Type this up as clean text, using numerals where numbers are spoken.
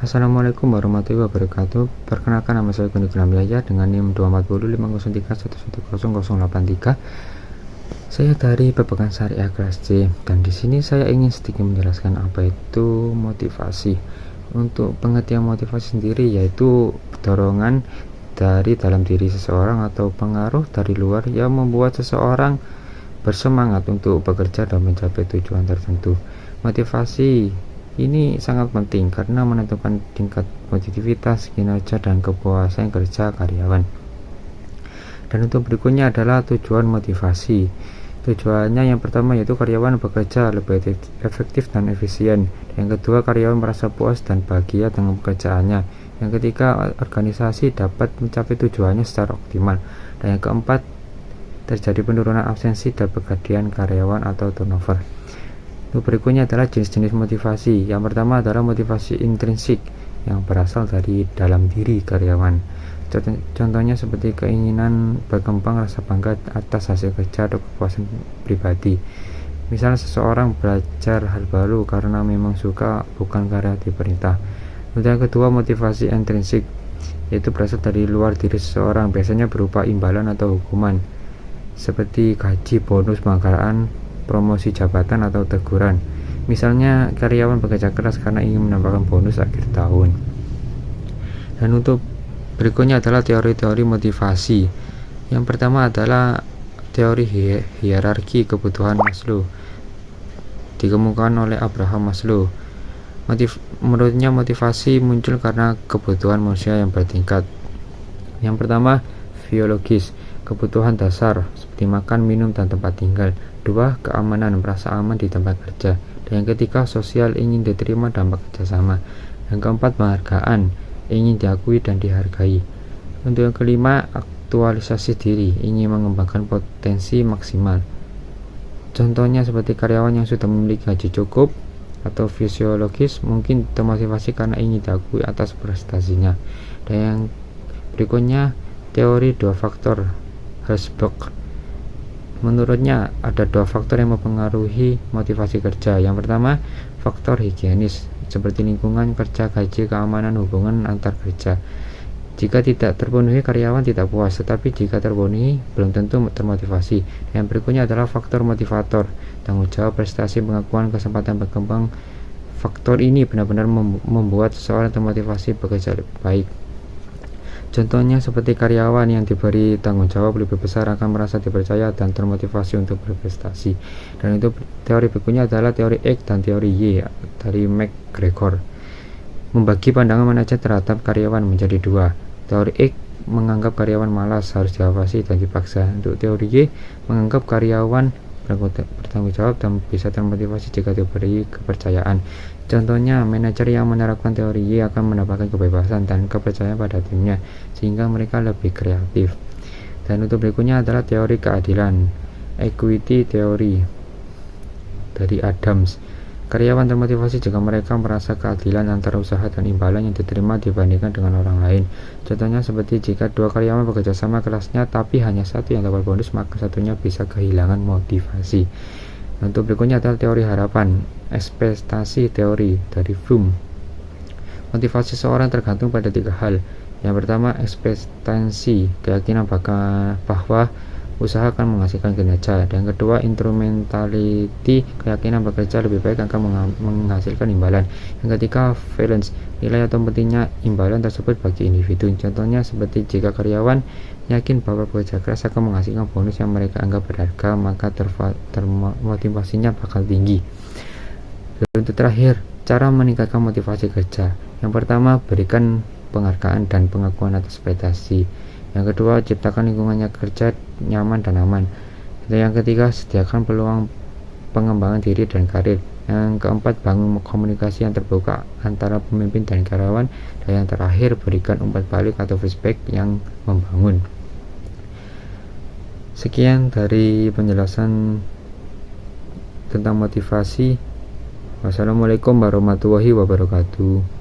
Assalamualaikum warahmatullahi wabarakatuh. Perkenalkan, nama saya Guni Yahya dengan NIM 24050311083. Saya dari Pepekan Syariah kelas C, dan di sini saya ingin sedikit menjelaskan apa itu motivasi. Untuk pengertian motivasi sendiri yaitu dorongan dari dalam diri seseorang atau pengaruh dari luar yang membuat seseorang bersemangat untuk bekerja dan mencapai tujuan tertentu. Motivasi ini sangat penting karena menentukan tingkat produktivitas, kinerja, dan kepuasan kerja karyawan. Dan untuk berikutnya adalah tujuan motivasi. Tujuannya yang pertama yaitu karyawan bekerja lebih efektif dan efisien. Yang kedua, karyawan merasa puas dan bahagia dengan pekerjaannya. Yang ketiga, organisasi dapat mencapai tujuannya secara optimal. Dan yang keempat, terjadi penurunan absensi dan pergantian karyawan atau turnover. Berikutnya adalah jenis-jenis motivasi. Yang pertama adalah motivasi intrinsik yang berasal dari dalam diri karyawan. Contohnya seperti keinginan berkembang, rasa bangga atas hasil kerja, atau kepuasan pribadi. Misalnya seseorang belajar hal baru karena memang suka, bukan karena diperintah. Yang kedua, motivasi intrinsik, yaitu berasal dari luar diri seseorang, biasanya berupa imbalan atau hukuman seperti gaji, bonus, penghargaan, promosi jabatan, atau teguran. Misalnya karyawan bekerja keras karena ingin mendapatkan bonus akhir tahun. Dan untuk berikutnya adalah teori-teori motivasi. Yang pertama adalah teori hierarki kebutuhan Maslow, dikemukakan oleh Abraham Maslow. Menurutnya motivasi muncul karena kebutuhan manusia yang bertingkat. Yang pertama, biologis, kebutuhan dasar seperti makan, minum, dan tempat tinggal. Dua, keamanan, merasa aman di tempat kerja. Dan yang ketiga, sosial, ingin diterima dan bekerja sama. Yang keempat, penghargaan, ingin diakui dan dihargai. Untuk yang kelima, aktualisasi diri, ingin mengembangkan potensi maksimal. Contohnya seperti karyawan yang sudah memiliki gaji cukup. Atau fisiologis, mungkin termotivasi karena ingin diakui atas prestasinya. Dan yang berikutnya, teori dua faktor Herzberg. Menurutnya ada dua faktor yang mempengaruhi motivasi kerja. Yang pertama, faktor higienis seperti lingkungan kerja, gaji, keamanan, hubungan antar kerja. Jika tidak terpenuhi, karyawan tidak puas, tetapi jika terpenuhi, belum tentu termotivasi. Yang berikutnya adalah faktor motivator, tanggung jawab, prestasi, pengakuan, kesempatan berkembang. Faktor ini benar-benar membuat seseorang termotivasi bekerja lebih baik. Contohnya seperti karyawan yang diberi tanggung jawab lebih besar akan merasa dipercaya dan termotivasi untuk berprestasi. Dan itu teori berikutnya adalah teori X dan teori Y dari McGregor. Membagi pandangan manajer terhadap karyawan menjadi dua. Teori X menganggap karyawan malas, harus diawasi dan dipaksa. Untuk teori Y menganggap karyawan bertanggung jawab dan bisa termotivasi jika diberi kepercayaan. Contohnya, manajer yang menerapkan teori Y akan mendapatkan kebebasan dan kepercayaan pada timnya, sehingga mereka lebih kreatif. Dan untuk berikutnya adalah teori keadilan, equity theory dari Adams. Karyawan termotivasi jika mereka merasa keadilan antara usaha dan imbalan yang diterima dibandingkan dengan orang lain. Contohnya seperti jika dua karyawan bekerja sama kelasnya tapi hanya satu yang dapat bonus, maka satunya bisa kehilangan motivasi. Untuk berikutnya adalah teori harapan, ekspektasi teori dari Bloom. Motivasi seorang tergantung pada tiga hal. Yang pertama, ekspektasi, keyakinan bahwa usaha akan menghasilkan kinerja. Dan yang kedua, instrumentality, keyakinan bekerja lebih baik akan menghasilkan imbalan. Yang ketiga, valence, nilai atau pentingnya imbalan tersebut bagi individu. Contohnya seperti jika karyawan yakin bahwa bekerja keras akan menghasilkan bonus yang mereka anggap berharga, maka motivasinya bakal tinggi. Untuk terakhir, cara meningkatkan motivasi kerja. Yang pertama, berikan penghargaan dan pengakuan atas prestasi. Yang kedua, ciptakan lingkungannya kerja nyaman dan aman. Dan yang ketiga, sediakan peluang pengembangan diri dan karir. Yang keempat, bangun komunikasi yang terbuka antara pemimpin dan karyawan. Dan yang terakhir, berikan umpan balik atau feedback yang membangun. Sekian dari penjelasan tentang motivasi. Wassalamualaikum warahmatullahi wabarakatuh.